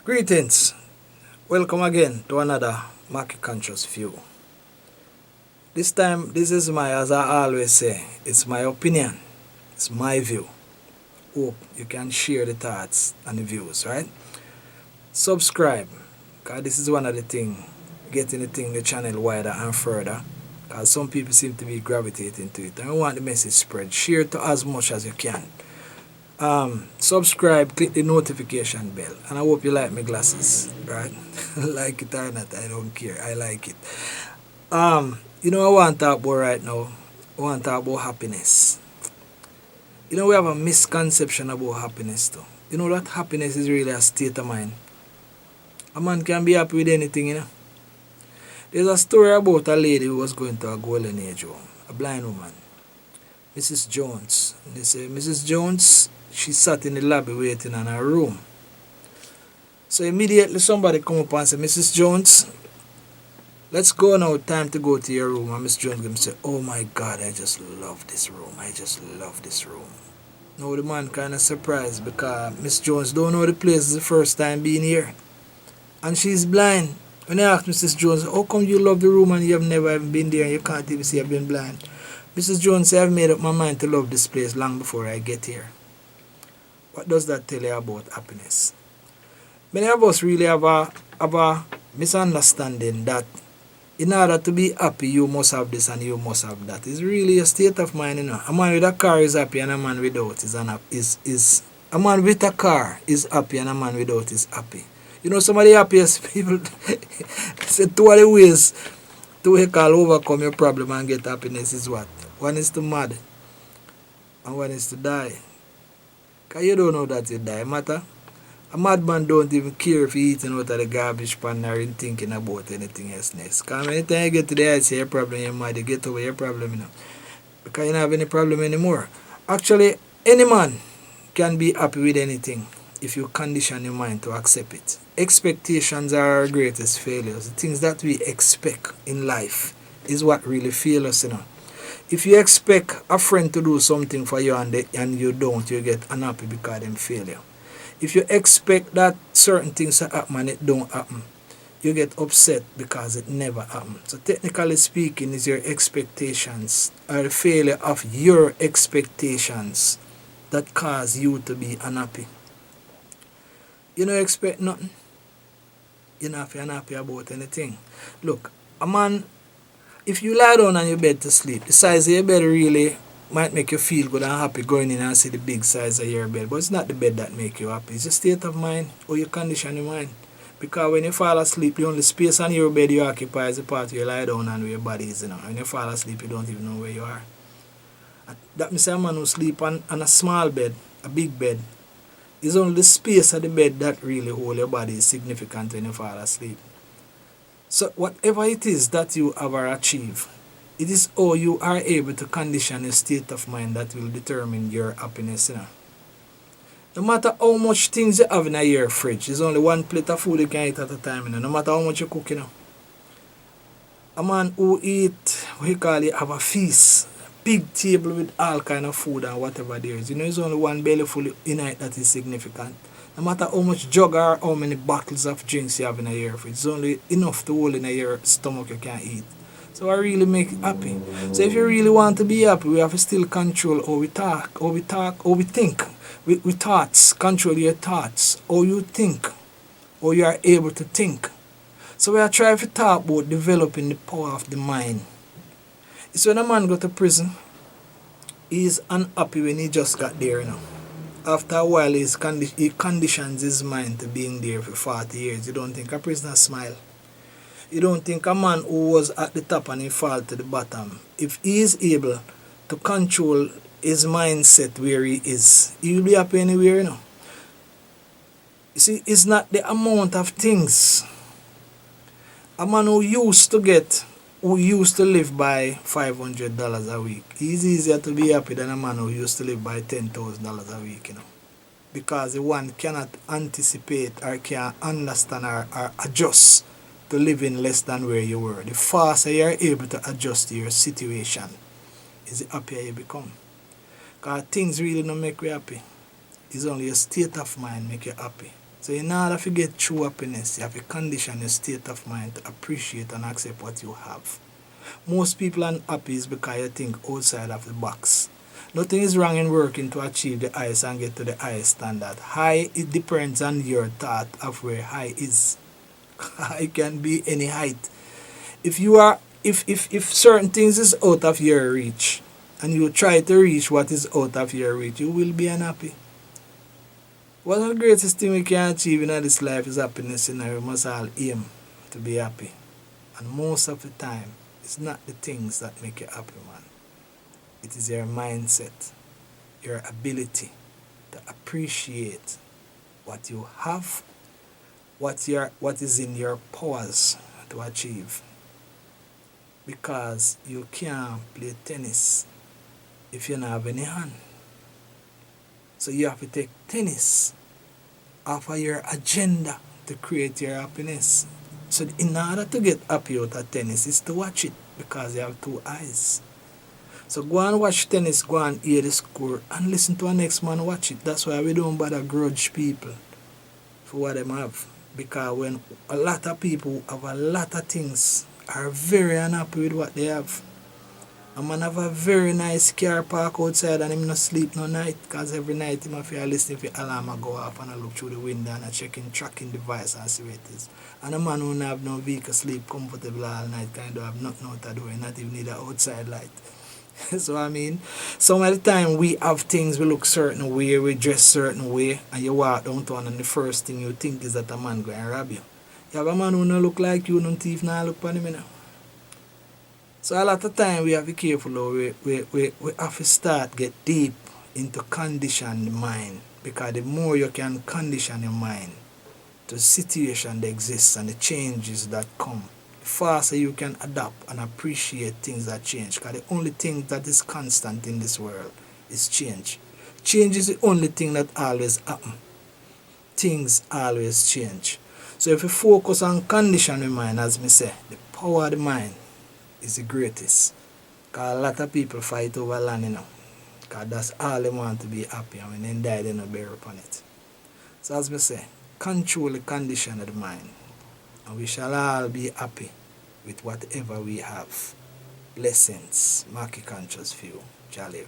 Greetings. Welcome again to another Mackie Conscious View. This time, this is as I always say, it's my opinion. It's my view. Hope you can share the thoughts and the views, right? Subscribe, because this is one of the things, getting the channel wider and further, because some people seem to be gravitating to it. And we want the message spread. Share it to as much as you can. Subscribe, click the notification bell, and I hope you like my glasses, right? Like it or not, I don't care. I like it. I want to talk about right now. I want to talk about happiness. We have a misconception about happiness too. You know that happiness is really a state of mind. A man can be happy with anything. There's a story about a lady who was going to a golden age home, a blind woman, Mrs. Jones. And they say, Mrs. Jones, she sat in the lobby waiting in her room. So immediately somebody come up and say, Mrs. Jones, let's go now, time to go to your room. And Mrs. Jones gonna say, oh my God, I just love this room. I just love this room. Now the man kind of surprised because Miss Jones don't know the place is the first time being here. And she's blind. When I asked Mrs. Jones, how come you love the room and you have never even been there and you can't even say you've been blind? Mrs. Jones said, I've made up my mind to love this place long before I get here. What does that tell you about happiness? Many of us really have a misunderstanding that in order to be happy, you must have this and you must have that. It's really a state of mind, A man with a car is happy and a man without is a man with a car is happy and a man without is happy. Some of the happiest people say two of the ways to overcome your problem and get happiness is what? One is to mad and one is to die. Because you don't know that you die, matter. A madman don't even care if he's eating out of the garbage pan or thinking about anything else next. Because anytime you get to the heights of your problem, you're mad, you get over your problem, Because you don't have any problem anymore. Actually, any man can be happy with anything if you condition your mind to accept it. Expectations are our greatest failures. The things that we expect in life is what really fails us, If you expect a friend to do something for you and you don't, you get unhappy because them fail you. If you expect that certain things to happen and it don't happen, you get upset because it never happened. So technically speaking, is your expectations or the failure of your expectations that cause you to be unhappy. You don't expect nothing. You're not unhappy about anything. Look, a man, if you lie down on your bed to sleep, the size of your bed really might make you feel good and happy going in and see the big size of your bed. But it's not the bed that make you happy. It's your state of mind or your condition of mind. Because when you fall asleep, the only space on your bed you occupy is the part where you lie down and where your body is. When you fall asleep, you don't even know where you are. And that means a man who sleep on a small bed, a big bed, it's only the space of the bed that really hold your body is significant when you fall asleep. So whatever it is that you ever achieve, it is how you are able to condition your state of mind that will determine your happiness. No matter how much things you have in your fridge, there's only one plate of food you can eat at a time. No matter how much you cook. A man who eat, have a feast, big table with all kind of food and whatever there is. There's only one belly full in it that is significant. No matter how much jug or how many bottles of drinks you have in your fridge, it's only enough to hold in your stomach you can eat. So I really make it happy. So if you really want to be happy, we have to still control how we talk, how we think. With thoughts, control your thoughts, how you think, how you are able to think. So we are trying to talk about developing the power of the mind. It's when a man go to prison, he's unhappy when he just got there, After a while, he conditions his mind to being there for 40 years. You don't think a prisoner smile. You don't think a man who was at the top and he fall to the bottom, if he is able to control his mindset where he is, he will be happy anywhere, You see, it's not the amount of things. A man who used to live by $500 a week, it's easier to be happy than a man who used to live by $10,000 a week, Because the one cannot anticipate or can understand or adjust to living less than where you were. The faster you are able to adjust to your situation, is the happier you become. Because things really don't make you happy. It's only a state of mind make you happy. So in order to get true happiness, you have to condition your state of mind to appreciate and accept what you have. Most people are unhappy is because you think outside of the box. Nothing is wrong in working to achieve the highest and get to the highest standard. High, it depends on your thought of where high is. High can be any height. If you are if certain things is out of your reach and you try to reach what is out of your reach, you will be unhappy. One of the greatest thing we can achieve in this life is happiness. You know, we must all aim to be happy. And most of the time, it's not the things that make you happy, man. It is your mindset, your ability to appreciate what you have, what is in your powers to achieve. Because you can't play tennis if you don't have any hand. So you have to take tennis off of your agenda to create your happiness. So in order to get happy out of tennis is to watch it because you have two eyes. So go and watch tennis, go and hear the score and listen to our next man watch it. That's why we don't bother grudge people for what they have. Because when a lot of people have a lot of things are very unhappy with what they have. A man have a very nice car park outside and him not sleep no night because every night him have to listen if the alarm go off and I look through the window and I checking tracking device and see where it is. And a man who don't have no vehicle sleep comfortable all night kind of have nothing out to do and not even need an outside light. So I mean, some of the time we have things we look certain way, we dress certain way and you walk downtown and the first thing you think is that a man going to rob you. You have a man who don't look like you, no thief now look upon him now. So a lot of time we have to be careful though. We have to start get deep into condition the mind. Because the more you can condition your mind to the situation that exists and the changes that come, the faster you can adapt and appreciate things that change. Because the only thing that is constant in this world is change. Change is the only thing that always happens. Things always change. So if you focus on condition your mind, as me say, the power of the mind is the greatest. Because a lot of people fight over land, you know. Because that's all they want to be happy. And when they die, they don't bear upon it. So as I say, control the condition of the mind. And we shall all be happy with whatever we have. Blessings. Mackie conscious view. Jaliv.